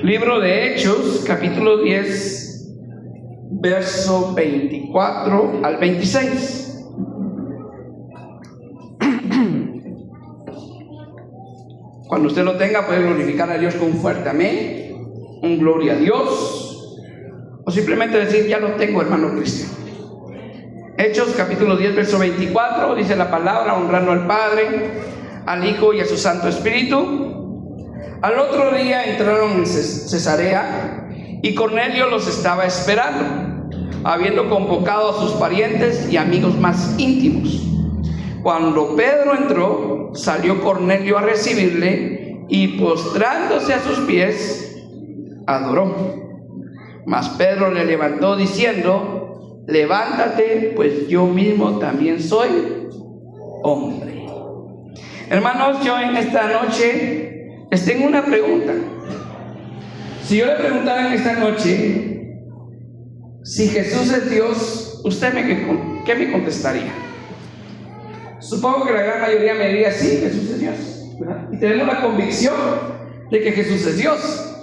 Libro de Hechos, capítulo 10, verso 24 al 26. Cuando usted lo tenga, puede glorificar a Dios con un fuerte amén, un gloria a Dios, o simplemente decir: ya lo tengo, hermano Cristian. Hechos, capítulo 10, verso 24, dice la palabra: honrando al Padre, al Hijo y a su Santo Espíritu. Al otro día entraron en Cesarea y Cornelio los estaba esperando, habiendo convocado a sus parientes y amigos más íntimos. Cuando Pedro entró, salió Cornelio a recibirle y, postrándose a sus pies, adoró. Mas Pedro le levantó diciendo: levántate, pues yo mismo también soy hombre. Hermanos, yo en esta noche les tengo una pregunta. Si yo le preguntara en esta noche si Jesús es Dios, ¿usted qué me contestaría? Supongo que la gran mayoría me diría: sí, Jesús es Dios, ¿verdad? Y tenemos la convicción de que Jesús es Dios.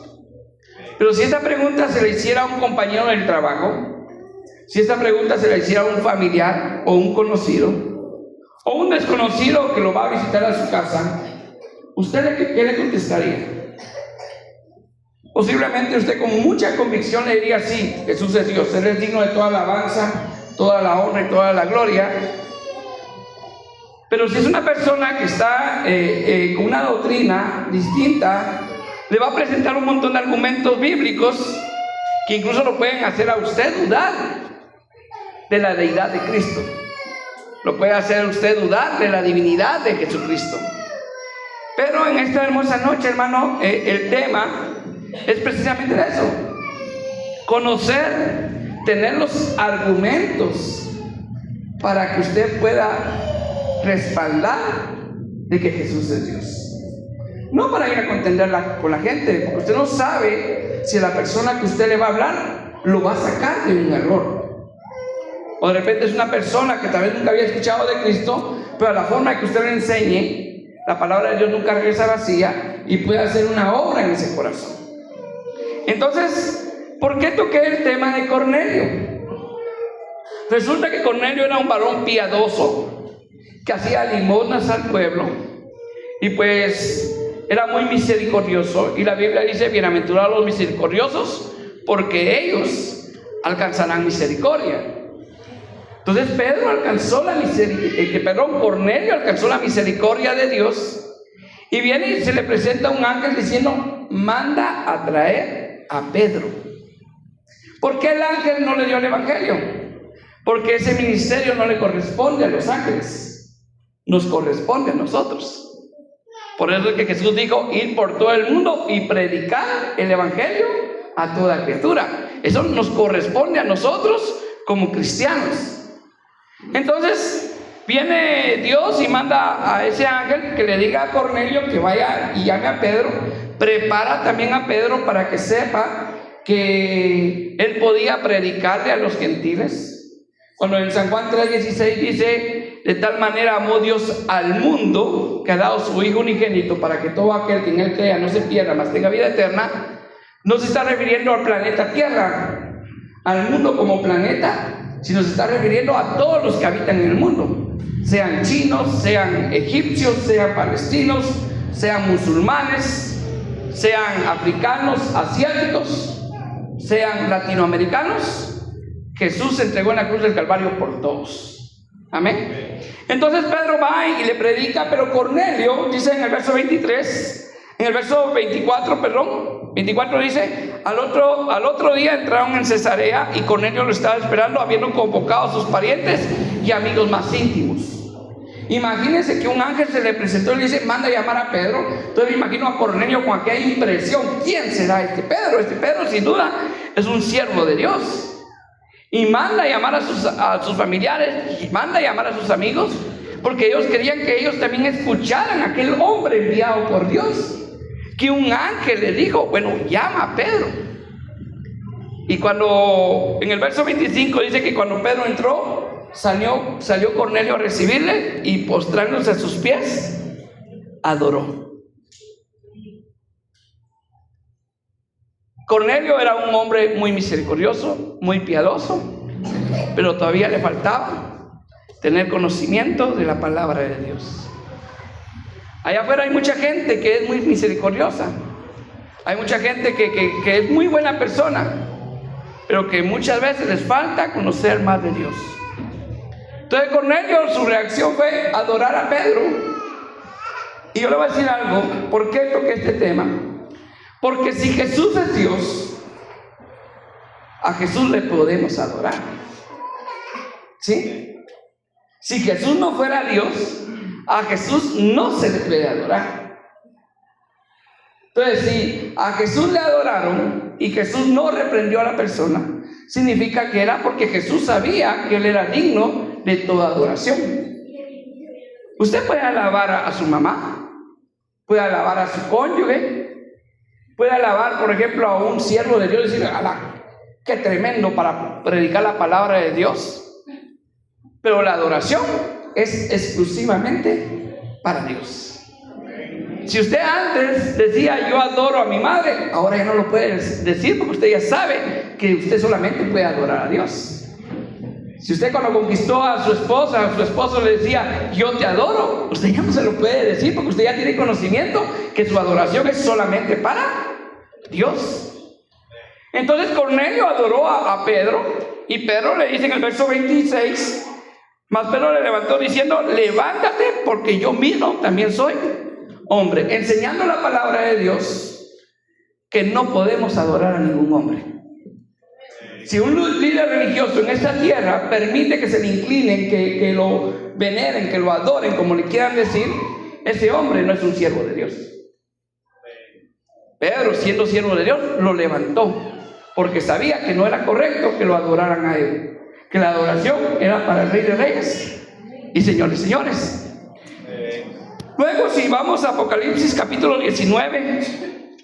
Pero si esta pregunta se la hiciera a un compañero del trabajo, si esta pregunta se la hiciera a un familiar o un conocido o un desconocido que lo va a visitar a su casa, ¿usted qué le contestaría? Posiblemente usted con mucha convicción le diría: sí, Jesús es Dios, Él es digno de toda la alabanza, toda la honra y toda la gloria. Pero si es una persona que está con una doctrina distinta, le va a presentar un montón de argumentos bíblicos que incluso lo pueden hacer a usted dudar de la deidad de Cristo. Lo puede hacer a usted dudar de la divinidad de Jesucristo. Pero en esta hermosa noche, hermano, el tema es precisamente eso: conocer, tener los argumentos para que usted pueda respaldar de que Jesús es Dios. No para ir a contender con la gente, porque usted no sabe si la persona que usted le va a hablar lo va a sacar de un error. O de repente es una persona que tal vez nunca había escuchado de Cristo, pero a la forma que usted le enseñe, la palabra de Dios nunca regresa vacía y puede hacer una obra en ese corazón. Entonces, ¿por qué toqué el tema de Cornelio? Resulta que Cornelio era un varón piadoso que hacía limosnas al pueblo y pues era muy misericordioso, y la Biblia dice: bienaventurados los misericordiosos, porque ellos alcanzarán misericordia. Entonces Cornelio alcanzó la misericordia de Dios, y viene y se le presenta un ángel diciendo: manda a traer a Pedro. ¿Por qué el ángel no le dio el evangelio? Porque ese ministerio no le corresponde a los ángeles, nos corresponde a nosotros. Por eso es que Jesús dijo: ir por todo el mundo y predicar el evangelio a toda criatura. Eso nos corresponde a nosotros como cristianos. Entonces viene Dios y manda a ese ángel que le diga a Cornelio que vaya y llame a Pedro. Prepara también a Pedro para que sepa que él podía predicarle a los gentiles. Cuando en San Juan 3:16 dice: de tal manera amó Dios al mundo que ha dado su Hijo unigénito para que todo aquel que en él crea no se pierda, mas tenga vida eterna. No se está refiriendo al planeta Tierra, al mundo como planeta, sino se está refiriendo a todos los que habitan en el mundo, sean chinos, sean egipcios, sean palestinos, sean musulmanes, sean africanos, asiáticos, sean latinoamericanos. Jesús se entregó en la cruz del Calvario por todos. Amén. Entonces Pedro va y le predica, pero Cornelio dice en el verso 24 dice: al otro día entraron en Cesarea y Cornelio lo estaba esperando, habiendo convocado a sus parientes y amigos más íntimos. Imagínense que un ángel se le presentó y le dice: manda a llamar a Pedro. Entonces me imagino a Cornelio con aquella impresión: ¿quién será este Pedro? Este Pedro sin duda es un siervo de Dios. Y manda a llamar a sus familiares, y manda a llamar a sus amigos, porque ellos querían que ellos también escucharan a aquel hombre enviado por Dios, que un ángel le dijo: bueno, llama a Pedro. Y cuando en el verso 25 dice que cuando Pedro entró, salió Cornelio a recibirle y, postrándose a sus pies, adoró. Cornelio era un hombre muy misericordioso, muy piadoso, pero todavía le faltaba tener conocimiento de la palabra de Dios. Allá afuera hay mucha gente que es muy misericordiosa. Hay mucha gente que es muy buena persona, pero que muchas veces les falta conocer más de Dios. Entonces Cornelio, su reacción fue adorar a Pedro. Y yo le voy a decir algo. ¿Por qué toqué este tema? Porque si Jesús es Dios, a Jesús le podemos adorar. ¿Sí? Si Jesús no fuera Dios, a Jesús no se le puede adorar. Entonces, si a Jesús le adoraron y Jesús no reprendió a la persona, significa que era porque Jesús sabía que él era digno de toda adoración. Usted puede alabar a su mamá, puede alabar a su cónyuge, puede alabar, por ejemplo, a un siervo de Dios y decir, ¡ala, qué tremendo para predicar la palabra de Dios! Pero la adoración es exclusivamente para Dios. Si usted antes decía yo adoro a mi madre, ahora ya no lo puede decir porque usted ya sabe que usted solamente puede adorar a Dios. Si usted cuando conquistó a su esposo le decía yo te adoro, usted ya no se lo puede decir porque usted ya tiene conocimiento que su adoración es solamente para Dios. Entonces Cornelio adoró a Pedro y Pedro le dice en el verso 26, mas Pedro le levantó diciendo, levántate porque yo mismo también soy hombre, enseñando la palabra de Dios que no podemos adorar a ningún hombre. Si un líder religioso en esta tierra permite que se le inclinen, que lo veneren, que lo adoren, como le quieran decir, ese hombre no es un siervo de Dios. Pedro, siendo siervo de Dios, lo levantó porque sabía que no era correcto que lo adoraran a él, que la adoración era para el Rey de Reyes y Señor de Señores. Luego, si vamos a Apocalipsis capítulo 19,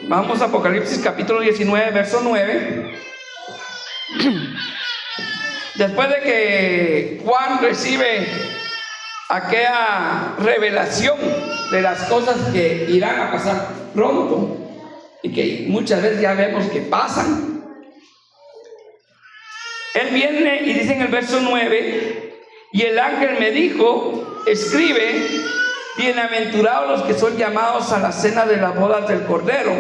vamos a Apocalipsis capítulo 19, verso 9. Después de que Juan recibe aquella revelación de las cosas que irán a pasar pronto y que muchas veces ya vemos que pasan, él viene y dice en el verso 9, y el ángel me dijo, escribe, bienaventurados los que son llamados a la cena de las bodas del Cordero.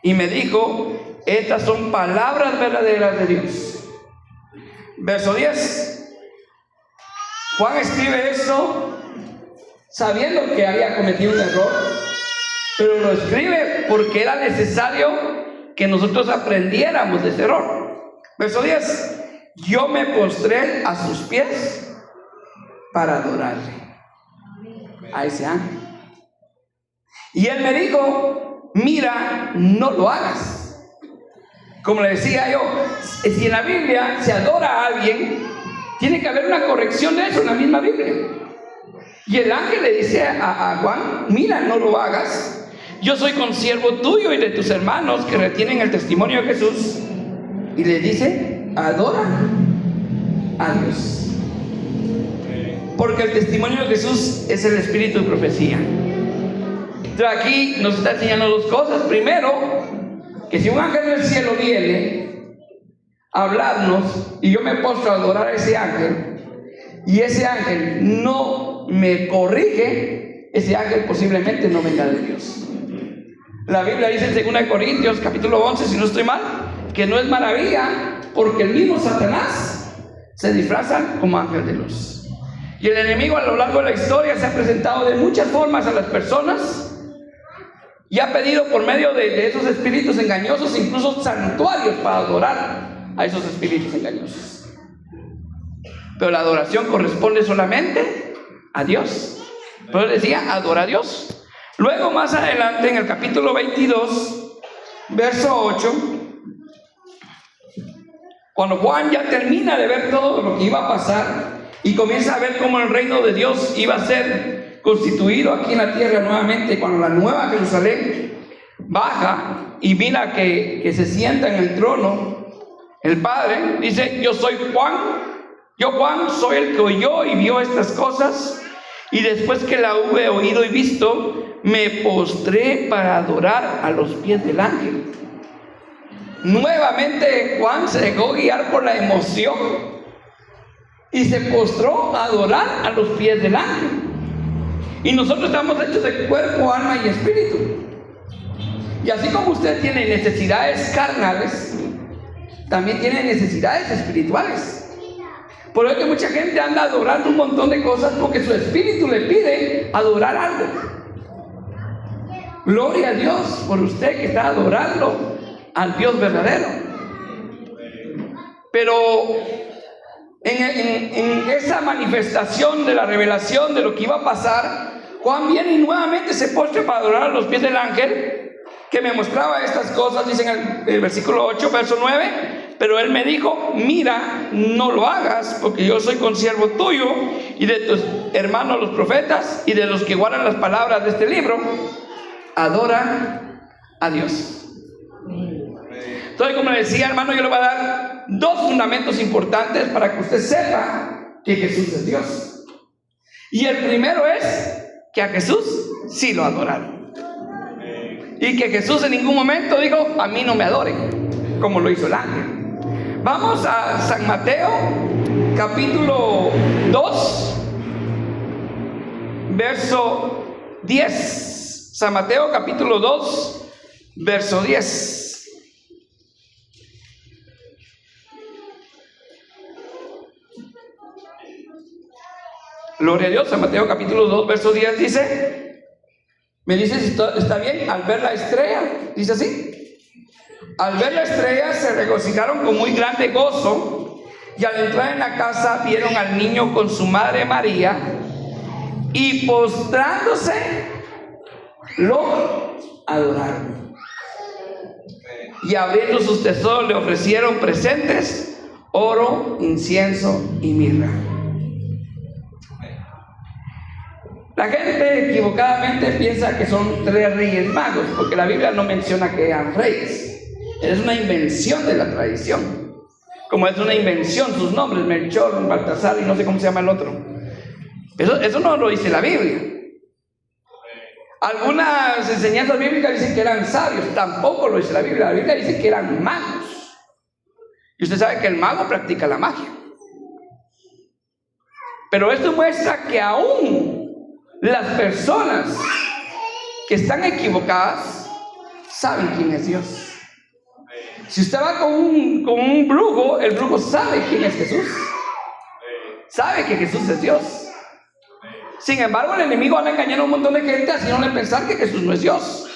Y me dijo, estas son palabras verdaderas de Dios. Verso 10. Juan escribe esto sabiendo que había cometido un error, pero lo escribe porque era necesario que nosotros aprendiéramos de ese error. Verso 10. Yo me postré a sus pies para adorarle, a ese ángel. Y él me dijo, mira, no lo hagas. Como le decía yo, si en la Biblia se adora a alguien, tiene que haber una corrección de eso en la misma Biblia. Y el ángel le dice a Juan, mira, no lo hagas. Yo soy consiervo tuyo y de tus hermanos que retienen el testimonio de Jesús. Y le dice, adora a Dios. Porque el testimonio de Jesús es el espíritu de profecía. Entonces aquí nos está enseñando dos cosas. Primero, que si un ángel del cielo viene a hablarnos y yo me postro a adorar a ese ángel y ese ángel no me corrige, ese ángel posiblemente no venga de Dios. La Biblia dice en 2 Corintios capítulo 11, si no estoy mal, que no es maravilla porque el mismo Satanás se disfraza como ángel de luz. Y el enemigo a lo largo de la historia se ha presentado de muchas formas a las personas y ha pedido por medio de esos espíritus engañosos incluso santuarios para adorar a esos espíritus engañosos. Pero la adoración corresponde solamente a Dios. Pero decía, adora a Dios. Luego más adelante en el capítulo 22, verso 8, cuando Juan ya termina de ver todo lo que iba a pasar y comienza a ver cómo el reino de Dios iba a ser constituido aquí en la tierra nuevamente, cuando la nueva Jerusalén baja y mira que se sienta en el trono el Padre, dice, yo soy Juan, yo Juan soy el que oyó y vio estas cosas, y después que la hube oído y visto, me postré para adorar a los pies del ángel nuevamente Juan se dejó guiar por la emoción y se postró a adorar a los pies del ángel. Y nosotros estamos hechos de cuerpo, alma y espíritu. Y así como usted tiene necesidades carnales, también tiene necesidades espirituales. Por eso que mucha gente anda adorando un montón de cosas porque su espíritu le pide adorar algo. Gloria a Dios por usted que está adorando al Dios verdadero. Pero en esa manifestación de la revelación de lo que iba a pasar, Juan viene y nuevamente se postra para adorar a los pies del ángel que me mostraba estas cosas. Dice en el versículo 8, verso 9: pero él me dijo, mira, no lo hagas, porque yo soy consiervo tuyo y de tus hermanos los profetas y de los que guardan las palabras de este libro. Adora a Dios. Entonces, como le decía, hermano, yo le voy a dar dos fundamentos importantes para que usted sepa que Jesús es Dios. Y el primero es que a Jesús sí lo adoraron. Y que Jesús en ningún momento dijo, a mí no me adoren, como lo hizo el ángel. Vamos a San Mateo, capítulo 2, verso 10. San Mateo, capítulo 2, verso 10. Gloria a Dios. San Mateo, capítulo 2, verso 10 dice, me dice si está bien, al ver la estrella, dice así: al ver la estrella se regocijaron con muy grande gozo, y al entrar en la casa vieron al niño con su madre María, y postrándose lo adoraron. Y abriendo sus tesoros le ofrecieron presentes, oro, incienso y mirra. La gente equivocadamente piensa que son 3 reyes magos, porque la Biblia no menciona que eran reyes. Es una invención de la tradición, como es una invención sus nombres, Melchor, Baltasar y no sé cómo se llama el otro. Eso no lo dice la Biblia. Algunas enseñanzas bíblicas dicen que eran sabios, tampoco lo dice la Biblia. La Biblia dice que eran magos. Y usted sabe que el mago practica la magia. Pero esto muestra que aún las personas que están equivocadas saben quién es Dios. Si usted va con un brujo, el brujo sabe quién es Jesús. Sabe que Jesús es Dios. Sin embargo, el enemigo anda engañando a un montón de gente haciéndole pensar que Jesús no es Dios.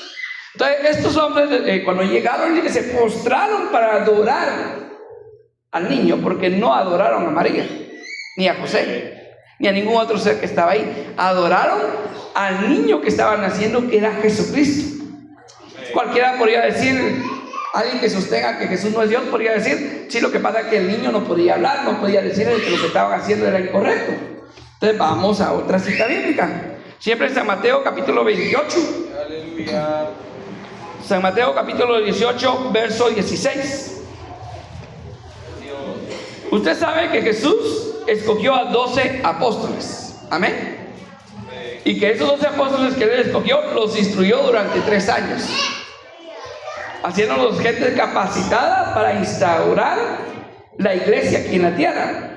Entonces, estos hombres, cuando llegaron, se postraron para adorar al niño, porque no adoraron a María, ni a José, ni a ningún otro ser que estaba ahí. Adoraron al niño que estaba naciendo, que era Jesucristo. Cualquiera podría decir, alguien que sostenga que Jesús no es Dios, podría decir, sí, lo que pasa es que el niño no podía hablar, no podía decir que lo que estaban haciendo era incorrecto. Entonces vamos a otra cita bíblica, siempre en San Mateo capítulo 28. Aleluya. San Mateo capítulo 18, verso 16. Usted sabe que Jesús escogió a 12 apóstoles, amén. Y que esos 12 apóstoles que él escogió los instruyó durante 3 años, haciéndolos gente capacitada para instaurar la iglesia aquí en la tierra.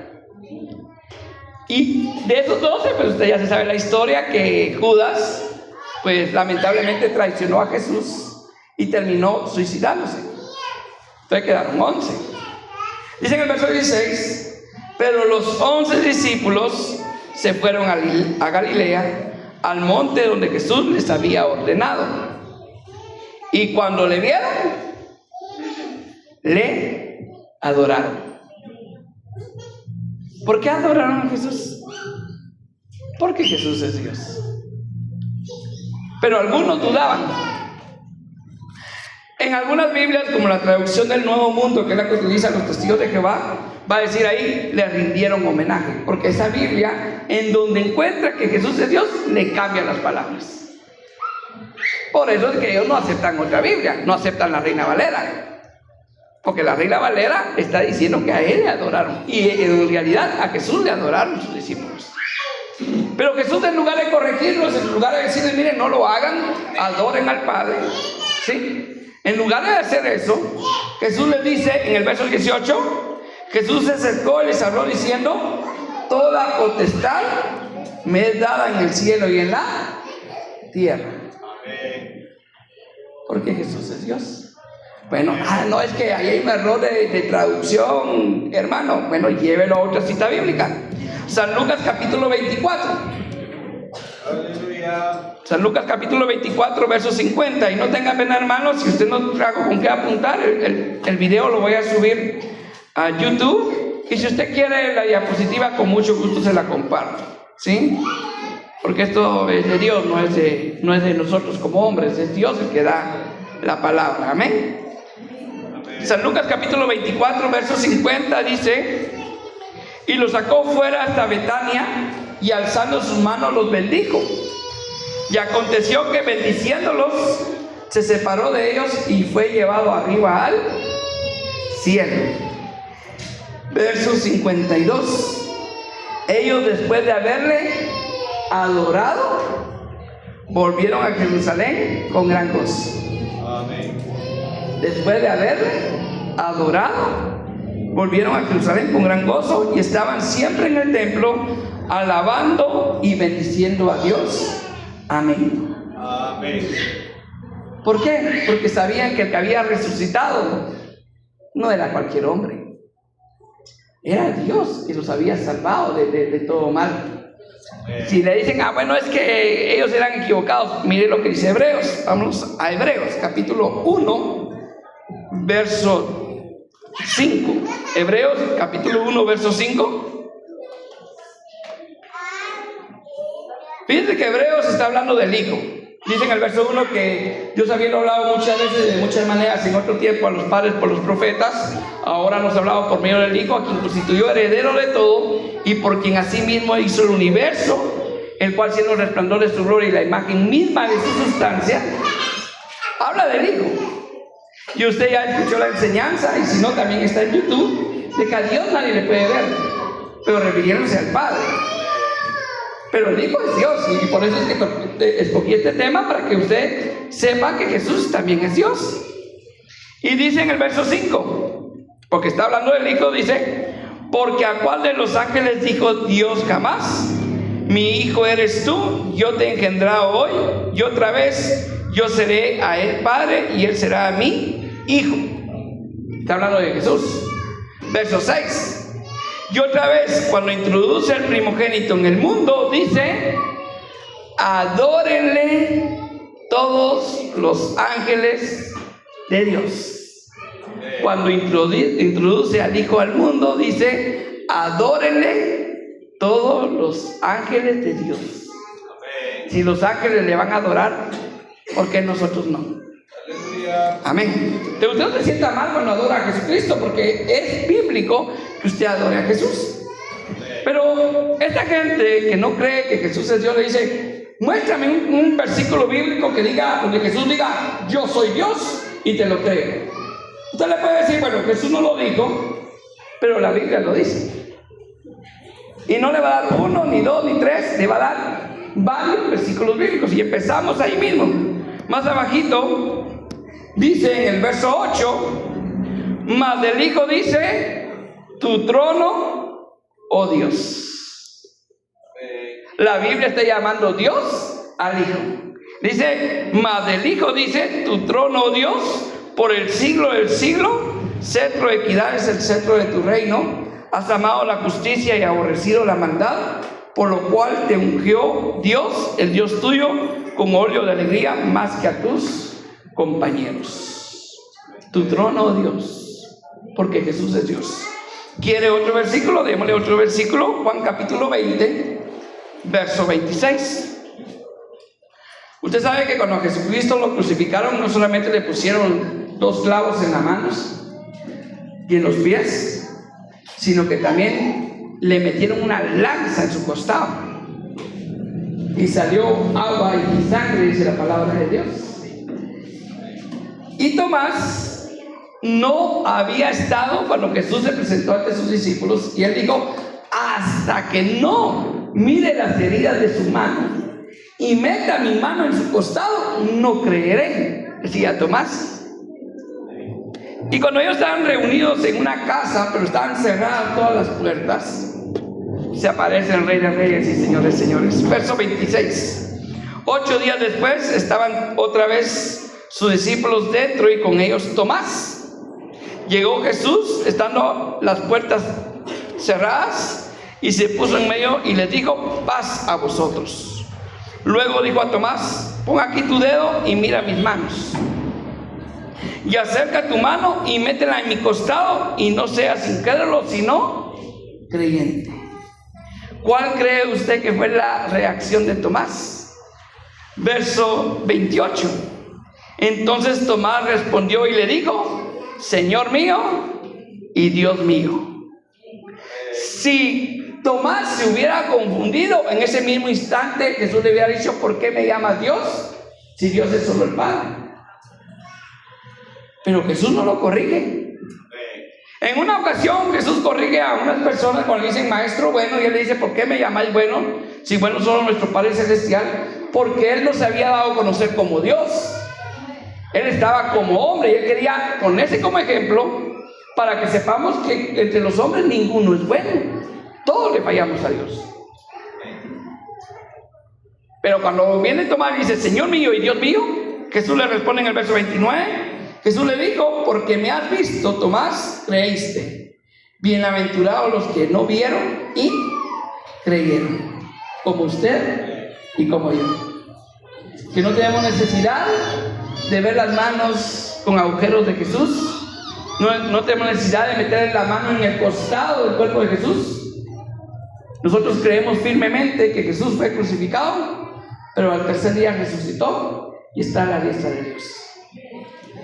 Y de esos 12, pues usted ya se sabe la historia, que Judas, pues lamentablemente traicionó a Jesús y terminó suicidándose. Entonces quedaron 11. Dice en el verso 16, pero los 11 discípulos se fueron a Galilea, al monte donde Jesús les había ordenado. Y cuando le vieron, le adoraron. ¿Por qué adoraron a Jesús? Porque Jesús es Dios. Pero algunos dudaban. En algunas Biblias, como la traducción del Nuevo Mundo, que es la que utilizan los testigos de Jehová, va a decir ahí, le rindieron homenaje. Porque esa Biblia, en donde encuentra que Jesús es Dios, le cambian las palabras. Por eso es que ellos no aceptan otra Biblia, no aceptan la Reina Valera. Porque la Reina Valera está diciendo que a él le adoraron. Y en realidad a Jesús le adoraron sus discípulos. Pero Jesús, en lugar de corregirlos, en lugar de decirles, miren, no lo hagan, adoren al Padre, ¿sí? En lugar de hacer eso, Jesús les dice en el verso 18, Jesús se acercó y les habló diciendo: toda potestad me es dada en el cielo y en la tierra. Porque Jesús es Dios. Bueno, no, es que ahí hay un error de traducción, hermano. Bueno, llévelo a otra cita bíblica. San Lucas capítulo 24. Aleluya. San Lucas capítulo 24, verso 50. Y no tenga pena, hermanos, si usted no trajo con qué apuntar, el video lo voy a subir a YouTube. Y si usted quiere la diapositiva, con mucho gusto se la comparto, ¿sí? Porque esto es de Dios, no es de nosotros como hombres, es Dios el que da la palabra. Amén. San Lucas capítulo 24, verso 50 dice: y los sacó fuera hasta Betania, y alzando sus manos los bendijo. Y aconteció que bendiciéndolos, se separó de ellos y fue llevado arriba al cielo. Verso 52. Ellos, después de haberle adorado, volvieron a Jerusalén con gran gozo. Amén. Después de haberle adorado, volvieron a Jerusalén con gran gozo y estaban siempre en el templo alabando y bendiciendo a Dios. Amén. Amén. ¿Por qué? Porque sabían que el que había resucitado no era cualquier hombre, era Dios que los había salvado de todo mal. Si le dicen, bueno, es que ellos eran equivocados, mire lo que dice Hebreos. Vamos a Hebreos capítulo 1, verso 5. Hebreos capítulo 1, verso 5. Fíjense que Hebreos está hablando del Hijo. Dice en el verso 1 que Dios había hablado muchas veces, de muchas maneras, en otro tiempo a los padres por los profetas. Ahora nos ha hablado por medio del Hijo, a quien constituyó heredero de todo y por quien asimismo hizo el universo, el cual, siendo el resplandor de su gloria y la imagen misma de su sustancia, habla del Hijo. Y usted ya escuchó la enseñanza, y si no, también está en YouTube, de que a Dios nadie le puede ver, pero refiriéndose al Padre. Pero el Hijo es Dios, y por eso es que escogí este tema, para que usted sepa que Jesús también es Dios. Y dice en el verso 5, porque está hablando del Hijo, dice: porque a cuál de los ángeles dijo Dios jamás: mi hijo eres tú, yo te he engendrado hoy, y otra vez yo seré a él padre, y él será a mí hijo. Está hablando de Jesús. Verso 6. Y otra vez, cuando introduce al primogénito en el mundo, dice: adórenle todos los ángeles de Dios. Cuando introduce al Hijo al mundo, dice: adórenle todos los ángeles de Dios. Si los ángeles le van a adorar, ¿por qué nosotros no? Amén. Usted no se sienta mal cuando adora a Jesucristo, porque es bíblico que usted adore a Jesús. Pero esta gente que no cree que Jesús es Dios le dice: muéstrame un versículo bíblico que diga, donde Jesús diga yo soy Dios, y te lo creo. Usted le puede decir: bueno, Jesús no lo dijo, pero la Biblia lo dice. Y no le va a dar uno, ni dos, ni tres, le va a dar varios versículos bíblicos. Y empezamos ahí mismo. Más abajito dice en el verso 8: mas del Hijo dice: tu trono, oh Dios. La Biblia está llamando Dios al Hijo. Dice: mas del Hijo dice: tu trono, oh Dios, por el siglo del siglo, cetro de equidad es el cetro de tu reino. Has amado la justicia y aborrecido la maldad, por lo cual te ungió Dios, el Dios tuyo, con óleo de alegría más que a tus compañeros. Tu trono, oh Dios, porque Jesús es Dios. ¿Quiere otro versículo? Démosle otro versículo. Juan capítulo 20, verso 26. Usted sabe que cuando a Jesucristo lo crucificaron, no solamente le pusieron 2 clavos en las manos y en los pies, sino que también le metieron una lanza en su costado, y salió agua y sangre, dice la palabra de Dios. Y Tomás no había estado cuando Jesús se presentó ante sus discípulos, y él dijo: hasta que no mire las heridas de su mano y meta mi mano en su costado, no creeré. decía Tomás. Y cuando ellos estaban reunidos en una casa, pero estaban cerradas todas las puertas, se aparece el Rey de Reyes y Señor de Señores. Verso 26. 8 días después estaban otra vez sus discípulos dentro y con ellos Tomás. Llegó Jesús, estando las puertas cerradas, y se puso en medio y les dijo: paz a vosotros. Luego dijo a Tomás: pon aquí tu dedo y mira mis manos, y acerca tu mano y métela en mi costado, y no seas incrédulo sino creyente. ¿Cuál cree usted que fue la reacción de Tomás? Verso 28. Entonces Tomás respondió y le dijo: Señor mío y Dios mío. Si Tomás se hubiera confundido en ese mismo instante, Jesús le hubiera dicho: ¿por qué me llamas Dios? Si Dios es solo el Padre. Pero Jesús no lo corrige. En una ocasión Jesús corrige a unas personas cuando le dicen maestro bueno, y él le dice: ¿por qué me llamáis bueno? Si bueno solo nuestro Padre Celestial. Porque él no se había dado a conocer como Dios. Él estaba como hombre y él quería ponerse como ejemplo para que sepamos que entre los hombres ninguno es bueno. Todos le fallamos a Dios. Pero cuando viene Tomás y dice: Señor mío y Dios mío, Jesús le responde en el verso 29. Jesús le dijo: porque me has visto, Tomás, creíste. Bienaventurados los que no vieron y creyeron, como usted y como yo, que no tenemos necesidad de ver las manos con agujeros de Jesús. No tenemos necesidad de meter la mano en el costado del cuerpo de Jesús. Nosotros creemos firmemente que Jesús fue crucificado, pero al tercer día resucitó y está a la diestra de Dios.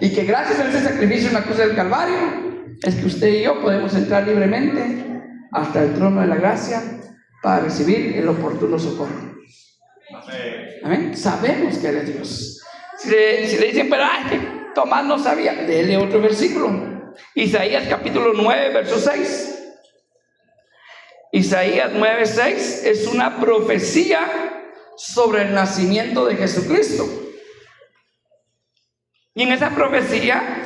Y que gracias a ese sacrificio en la cruz del Calvario es que usted y yo podemos entrar libremente hasta el trono de la gracia para recibir el oportuno socorro. Amén. Sabemos que Él es Dios. Si le dicen: pero Tomás no sabía, léele otro versículo. Isaías capítulo 9 verso 6. Isaías 9:6 es una profecía sobre el nacimiento de Jesucristo. Y en esa profecía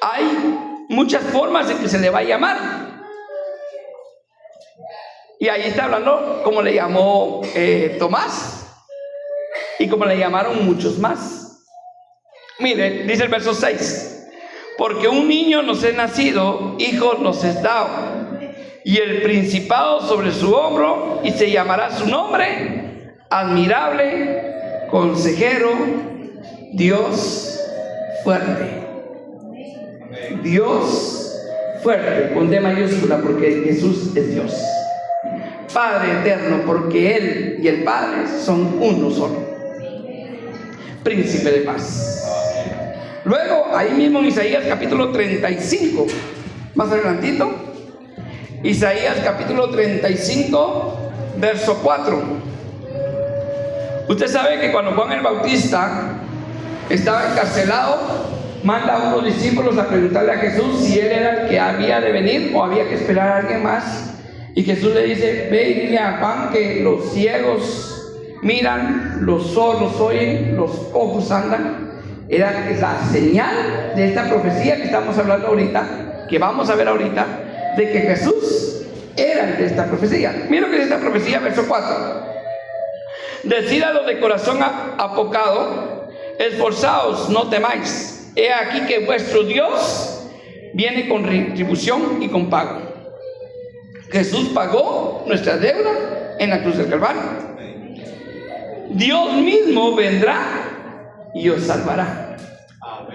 hay muchas formas en que se le va a llamar. Y ahí está hablando como le llamó Tomás y como le llamaron muchos más. Mire, dice el verso 6: porque un niño nos es nacido, hijo nos es dado, y el principado sobre su hombro, y se llamará su nombre Admirable, Consejero, Dios fuerte. Dios fuerte, con D mayúscula, porque Jesús es Dios. Padre eterno, porque Él y el Padre son uno solo. Príncipe de paz. Luego, ahí mismo en Isaías capítulo 35, más adelantito, Isaías capítulo 35, verso 4. Usted sabe que cuando Juan el Bautista estaba encarcelado, manda a unos discípulos a preguntarle a Jesús si él era el que había de venir o había que esperar a alguien más. Y Jesús le dice: ve y dile a Juan que los ciegos miran, los sordos oyen, los cojos andan. Era la señal de esta profecía que estamos hablando ahorita, que vamos a ver ahorita, de que Jesús era el de esta profecía. Mira lo que dice esta profecía, verso 4. Decid a los de corazón apocado: esforzaos, no temáis. He aquí que vuestro Dios viene con retribución y con pago. Jesús pagó nuestra deuda en la cruz del Calvario. Dios mismo vendrá y os salvará.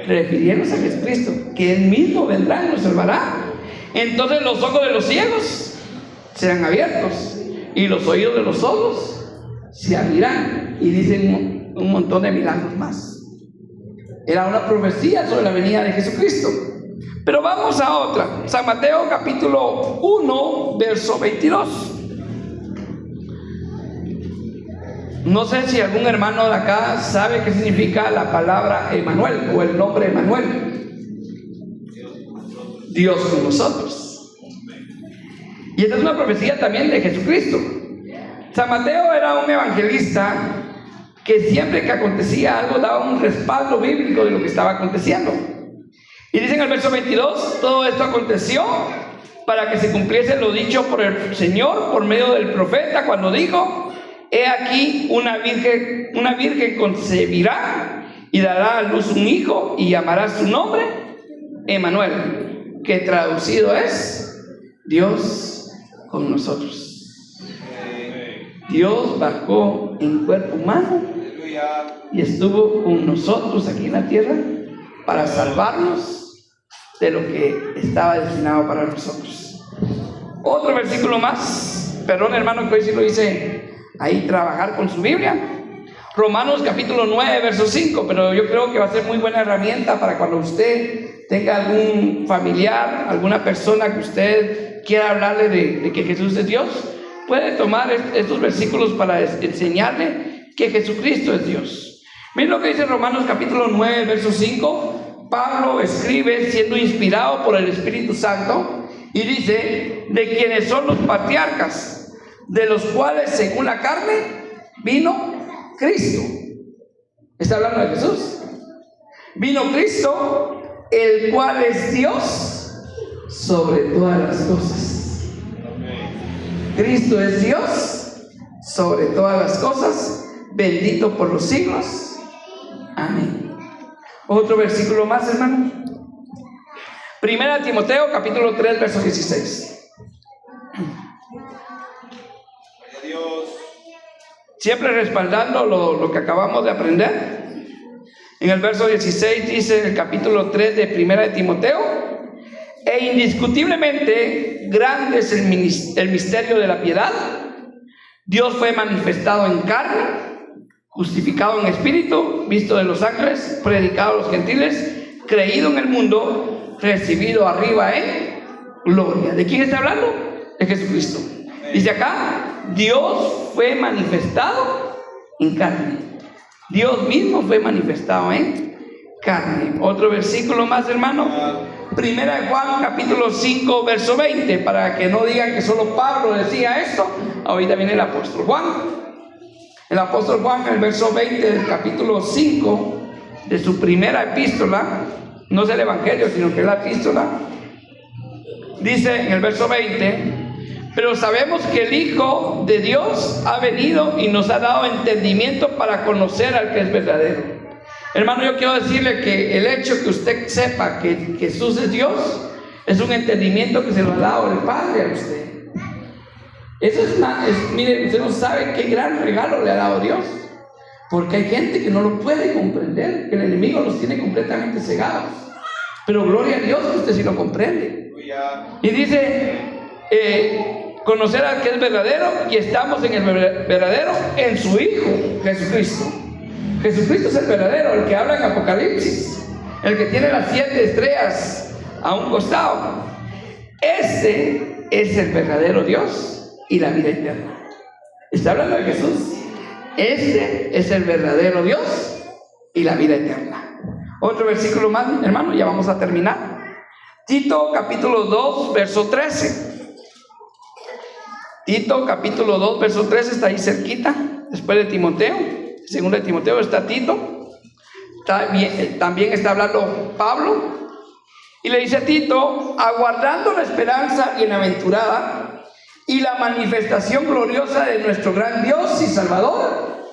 Refiriéndose a Jesucristo, que Él mismo vendrá y nos salvará. Entonces los ojos de los ciegos serán abiertos y los oídos de los sordos se abrirán. Y dicen un montón de milagros más. Era una profecía sobre la venida de Jesucristo. Pero vamos a otra. San Mateo capítulo 1 verso 22. No sé si algún hermano de acá sabe qué significa la palabra Emmanuel o el nombre Emmanuel. Dios con nosotros. Y esta es una profecía también de Jesucristo. San Mateo era un evangelista que siempre que acontecía algo daba un respaldo bíblico de lo que estaba aconteciendo. Y dice en el verso 22, todo esto aconteció para que se cumpliese lo dicho por el Señor por medio del profeta cuando dijo: he aquí una virgen concebirá y dará a luz un hijo y llamará su nombre Emmanuel, que traducido es Dios con nosotros. Dios bajó en cuerpo humano y estuvo con nosotros aquí en la tierra para salvarnos de lo que estaba destinado para nosotros. Otro versículo más, perdón hermano que hoy sí lo hice ahí trabajar con su Biblia. Romanos capítulo 9 verso 5, pero yo creo que va a ser muy buena herramienta para cuando usted tenga algún familiar, alguna persona que usted quiera hablarle de que Jesús es Dios. Puede tomar estos versículos para enseñarle que Jesucristo es Dios. Miren lo que dice Romanos capítulo 9 verso 5. Pablo escribe siendo inspirado por el Espíritu Santo y dice: de quienes son los patriarcas, de los cuales según la carne vino Cristo. Está hablando de Jesús. Vino Cristo, el cual es Dios sobre todas las cosas. Cristo es Dios sobre todas las cosas, bendito por los siglos. Amén. Otro versículo más, hermano. Primera Timoteo capítulo 3 verso 16. Siempre respaldando lo que acabamos de aprender. En el verso 16 dice en el capítulo 3 de Primera de Timoteo: e indiscutiblemente grande es el misterio de la piedad. Dios fue manifestado en carne, justificado en espíritu, visto de los ángeles, predicado a los gentiles, creído en el mundo, recibido arriba en gloria. ¿De quién está hablando? De Jesucristo. Dice acá: Dios fue manifestado en carne. Dios mismo fue manifestado en carne. Otro versículo más, hermano. Primera de Juan capítulo 5 verso 20, para que no digan que solo Pablo decía esto. Ahorita viene el apóstol Juan. El apóstol Juan, en el verso 20 del capítulo 5 de su primera epístola, no es el evangelio, sino que es la epístola, dice en el verso 20: pero sabemos que el Hijo de Dios ha venido y nos ha dado entendimiento para conocer al que es verdadero. Hermano, yo quiero decirle que el hecho que usted sepa que Jesús es Dios es un entendimiento que se lo ha dado el Padre a usted. Eso mire, usted no sabe qué gran regalo le ha dado Dios, porque hay gente que no lo puede comprender, que el enemigo los tiene completamente cegados, pero gloria a Dios que usted sí lo comprende. Y dice: conocer al que es verdadero, y estamos en el verdadero, en su Hijo Jesucristo. Jesucristo es el verdadero, el que habla en Apocalipsis, el que tiene las 7 estrellas a un costado. Este es el verdadero Dios y la vida eterna. Está hablando de Jesús. Este es el verdadero Dios y la vida eterna. Otro versículo más, hermano, ya vamos a terminar. Tito capítulo 2 verso 13. Tito capítulo 2 verso 13 está ahí cerquita, después de Timoteo. Segundo de Timoteo está Tito. También está hablando Pablo, y le dice a Tito: aguardando la esperanza bienaventurada y la manifestación gloriosa de nuestro gran Dios y Salvador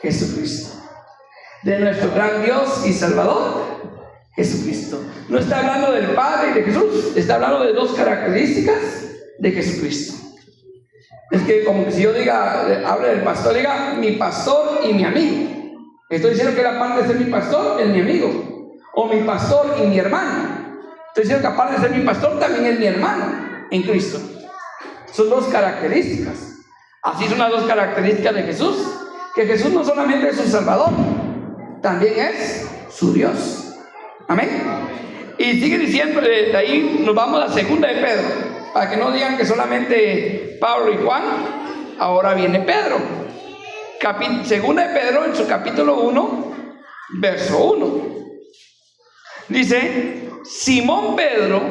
Jesucristo. De nuestro gran Dios y Salvador Jesucristo. No está hablando del Padre y de Jesús, está hablando de dos características de Jesucristo. Es que como que si yo hable del pastor, diga mi pastor y mi amigo. Estoy diciendo que aparte de ser mi pastor, es mi amigo. O mi pastor y mi hermano. Estoy diciendo que aparte de ser mi pastor, también es mi hermano en Cristo. Son dos características. Así son las dos características de Jesús. Que Jesús no solamente es su Salvador, también es su Dios. Amén. Y sigue diciendo, de ahí nos vamos a la segunda de Pedro, para que no digan que solamente Pablo y Juan. Ahora viene Pedro. Segunda de Pedro, en su capítulo 1, verso 1. Dice: Simón Pedro,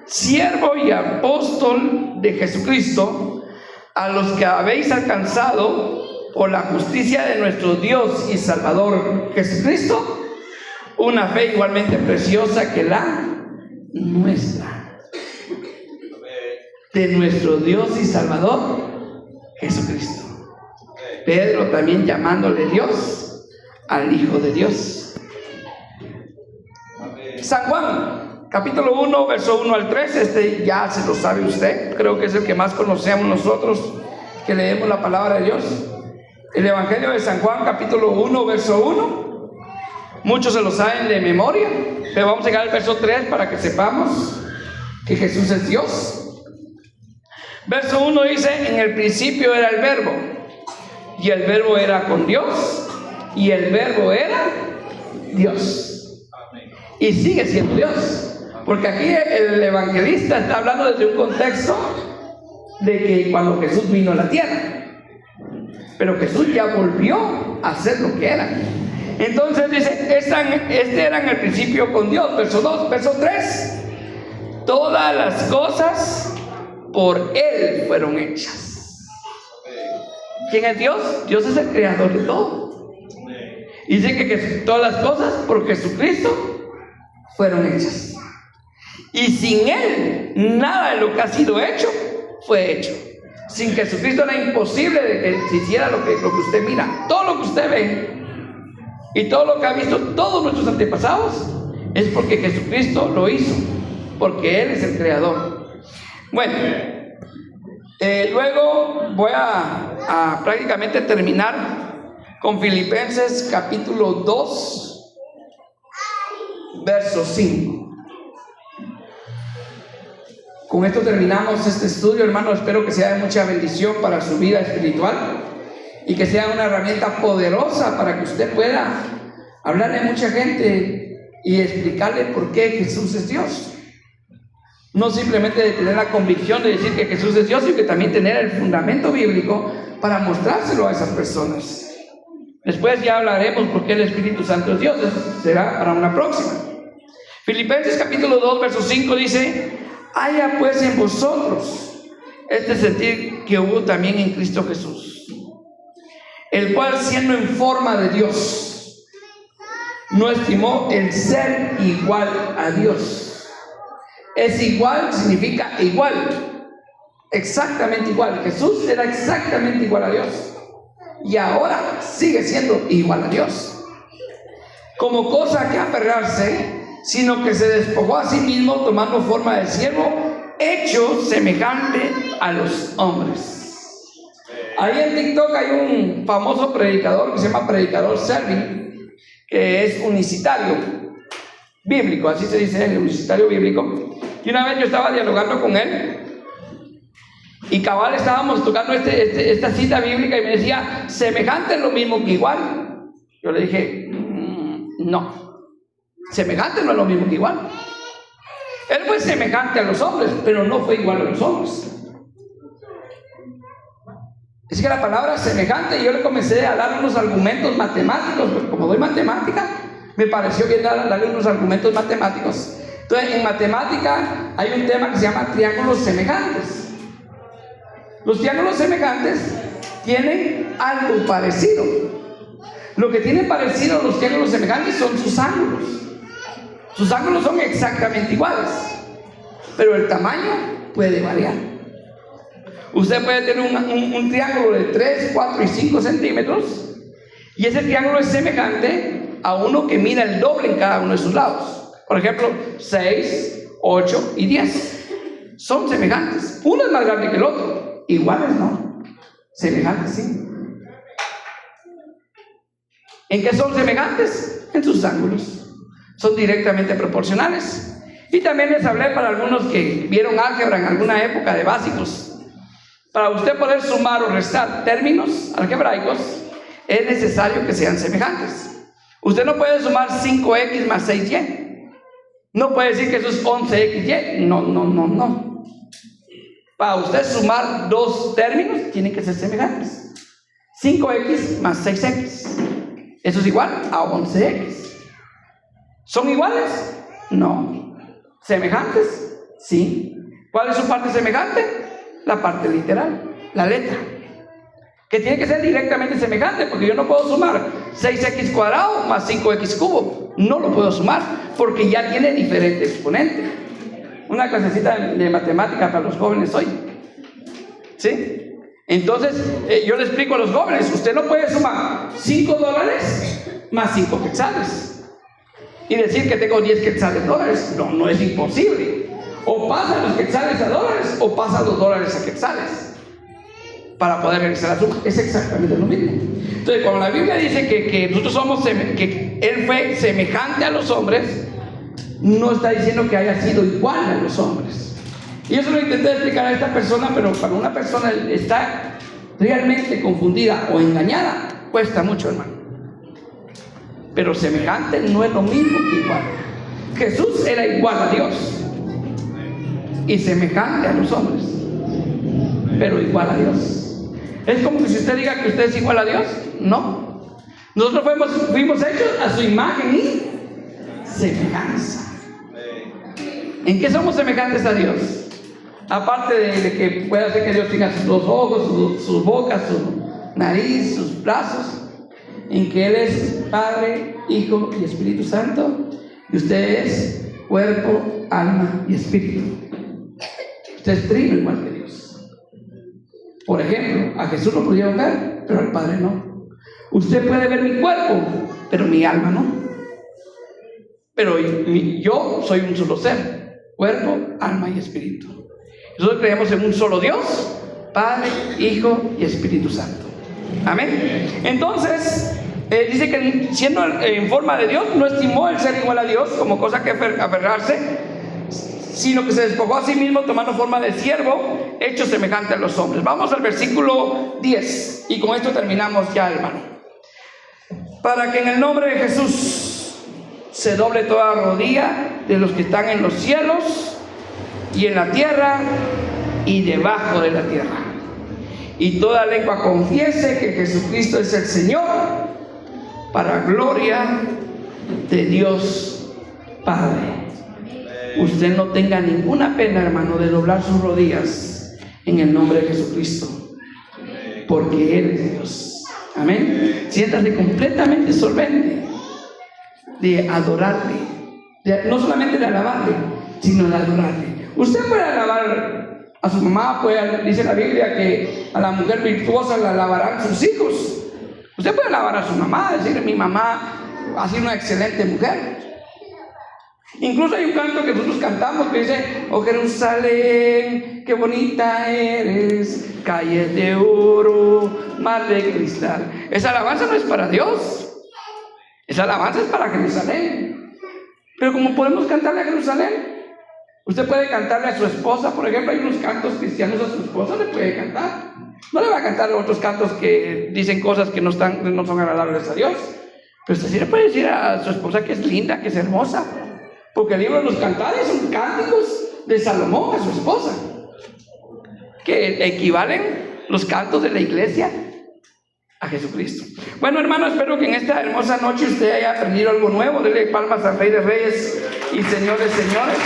siervo y apóstol de Jesucristo, a los que habéis alcanzado por la justicia de nuestro Dios y Salvador Jesucristo, una fe igualmente preciosa que la nuestra. De nuestro Dios y Salvador Jesucristo. Pedro también llamándole Dios al Hijo de Dios. San Juan, capítulo 1, verso 1 al 3, este ya se lo sabe usted, creo que es el que más conocemos nosotros que leemos la palabra de Dios. El Evangelio de San Juan, capítulo 1, verso 1, muchos se lo saben de memoria, pero vamos a llegar al verso 3 para que sepamos que Jesús es Dios. Verso 1 dice: en el principio era el Verbo, y el Verbo era con Dios, y el Verbo era Dios. Y sigue siendo Dios, porque aquí el evangelista está hablando desde un contexto de que cuando Jesús vino a la tierra, pero Jesús ya volvió a ser lo que era. Entonces dice, este era en el principio con Dios. Verso 2, verso 3, todas las cosas por Él fueron hechas. ¿Quién es Dios? Dios es el creador de todo. Y dice que todas las cosas por Jesucristo fueron hechas, y sin Él nada de lo que ha sido hecho fue hecho. Sin Jesucristo era imposible de que se hiciera lo que usted mira. Todo lo que usted ve y todo lo que ha visto todos nuestros antepasados es porque Jesucristo lo hizo, porque Él es el creador. Bueno, luego voy a prácticamente terminar con Filipenses capítulo 2, verso 5. Con esto terminamos este estudio, hermano. Espero que sea de mucha bendición para su vida espiritual y que sea una herramienta poderosa para que usted pueda hablarle a mucha gente y explicarle por qué Jesús es Dios. No simplemente de tener la convicción de decir que Jesús es Dios, sino que también tener el fundamento bíblico para mostrárselo a esas personas. Después ya hablaremos por qué el Espíritu Santo es Dios. Eso será para una próxima. Filipenses capítulo 2, verso 5 dice: haya pues en vosotros este sentir que hubo también en Cristo Jesús, el cual, siendo en forma de Dios, no estimó el ser igual a Dios. Es igual, significa igual, exactamente igual. Jesús era exactamente igual a Dios y ahora sigue siendo igual a Dios. Como cosa que aferrarse, sino que se despojó a sí mismo, tomando forma de siervo, hecho semejante a los hombres. Ahí en TikTok hay un famoso predicador que se llama Predicador Servin, que es unicitario bíblico, así se dice, el unicitario bíblico. Y una vez yo estaba dialogando con él y cabal estábamos tocando esta cita bíblica y me decía: semejante es lo mismo que igual. Yo le dije: no. Semejante no es lo mismo que igual. Él fue semejante a los hombres, pero no fue igual a los hombres. Es que la palabra semejante, yo le comencé a dar unos argumentos matemáticos, pues como doy matemática, me pareció bien darle unos argumentos matemáticos. Entonces, en matemática hay un tema que se llama triángulos semejantes. Los triángulos semejantes tienen algo parecido. Lo que tienen parecido los triángulos semejantes son sus ángulos. Sus ángulos son exactamente iguales, pero el tamaño puede variar. Usted puede tener un triángulo de 3, 4 y 5 centímetros y ese triángulo es semejante a uno que mida el doble en cada uno de sus lados. Por ejemplo, 6, 8 y 10 son semejantes. Uno es más grande que el otro, iguales no, semejantes sí. ¿En qué son semejantes? En sus ángulos. Son directamente proporcionales. Y también les hablé para algunos que vieron álgebra en alguna época de básicos. Para usted poder sumar o restar términos algebraicos, es necesario que sean semejantes. Usted no puede sumar 5x más 6y. No puede decir que eso es 11xy. No. Para usted sumar dos términos, tienen que ser semejantes. 5x más 6x. Eso es igual a 11x. ¿Son iguales? No. ¿Semejantes? Sí. ¿Cuál es su parte semejante? La parte literal, la letra. que tiene que ser directamente semejante, porque yo no puedo sumar 6x cuadrado más 5x cubo. No lo puedo sumar, porque ya tiene diferente exponente. Una clasecita de matemática para los jóvenes hoy. ¿Sí? Entonces, yo le explico a los jóvenes, usted no puede sumar $5 más 5 quetzales y decir que tengo 10 quetzales dólares. No, no es imposible. O pasan los quetzales a dólares o pasan los dólares a quetzales para poder realizar la suma. Es exactamente lo mismo. Entonces, cuando la Biblia dice que nosotros somos, que Él fue semejante a los hombres, no está diciendo que haya sido igual a los hombres. Y eso lo intenté explicar a esta persona, pero para una persona está realmente confundida o engañada, cuesta mucho, hermano. Pero semejante no es lo mismo que igual. Jesús era igual a Dios y semejante a los hombres, pero igual a Dios. Es como que si usted diga que usted es igual a Dios. No. Nosotros fuimos hechos a su imagen y semejanza. ¿En qué somos semejantes a Dios? Aparte de que pueda ser que Dios tenga sus dos ojos, sus bocas, su nariz, sus brazos, en que Él es Padre, Hijo y Espíritu Santo, y usted es cuerpo, alma y espíritu. Usted es trino igual que Dios. Por ejemplo, a Jesús lo pudieron ver, pero al Padre no. Usted puede ver mi cuerpo, pero mi alma no. Pero yo soy un solo ser, cuerpo, alma y espíritu. Nosotros creemos en un solo Dios, Padre, Hijo y Espíritu Santo. Amén. Entonces, dice que siendo en forma de Dios, no estimó el ser igual a Dios como cosa que aferrarse, sino que se despojó a sí mismo tomando forma de siervo, hecho semejante a los hombres. Vamos al versículo 10 y con esto terminamos ya, hermano. Para que en el nombre de Jesús se doble toda rodilla de los que están en los cielos y en la tierra y debajo de la tierra, y toda lengua confiese que Jesucristo es el Señor, para gloria de Dios Padre. Usted no tenga ninguna pena, hermano, de doblar sus rodillas en el nombre de Jesucristo, porque Él es Dios. Amén. Siéntase completamente solvente de adorarle, no solamente de alabarle, sino de adorarle. Usted puede alabar a su mamá, dice la Biblia que a la mujer virtuosa la alabarán sus hijos. Usted puede alabar a su mamá, decirle: mi mamá ha sido una excelente mujer. Incluso hay un canto que nosotros cantamos que dice: oh Jerusalén, qué bonita eres, calles de oro, mar de cristal. Esa alabanza no es para Dios, esa alabanza es para Jerusalén. Pero como podemos cantarle a Jerusalén, usted puede cantarle a su esposa. Por ejemplo, hay unos cantos cristianos a su esposa, le puede cantar. No le va a cantar otros cantos que dicen cosas que no son agradables a Dios. Pero usted sí le puede decir a su esposa que es linda, que es hermosa. Porque el libro de los Cantares son cánticos de Salomón a su esposa, que equivalen los cantos de la iglesia a Jesucristo. Bueno, hermano, espero que en esta hermosa noche usted haya aprendido algo nuevo. Dele palmas al Rey de Reyes y Señor de Señores.